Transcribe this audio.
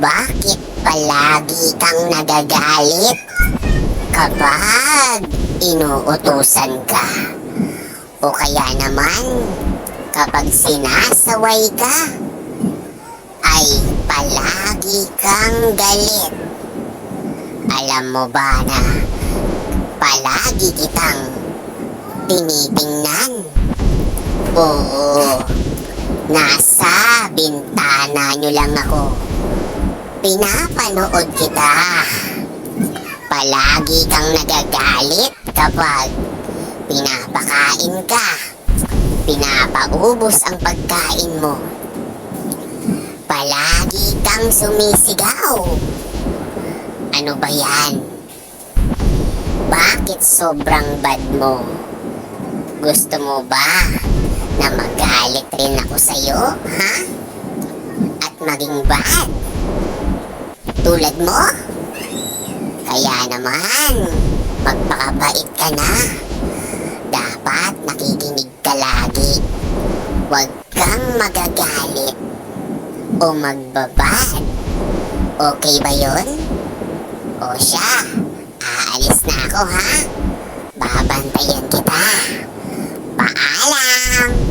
Bakit palagi kang nagagalit kapag inuutusan ka? O kaya naman kapag sinasaway ka ay palagi kang galit? Alam mo ba na palagi kitang tinitingnan? Oo, nasa bintana nyo lang ako. Pinapanood kita. Palagi kang nagagalit kapag pinapakain ka. Pinapaubos ang pagkain mo. Palagi kang sumisigaw. Ano ba yan? Bakit sobrang bad mo? Gusto mo ba na magalit rin ako sa'yo, ha? At maging bad? Tulad mo? Kaya naman, magpakabait ka na. Dapat nakikinig ka lagi. Huwag kang magagalit o magbabad. Okay ba yun? O siya, aalis na ako, ha? Babantayan kita. Paalam!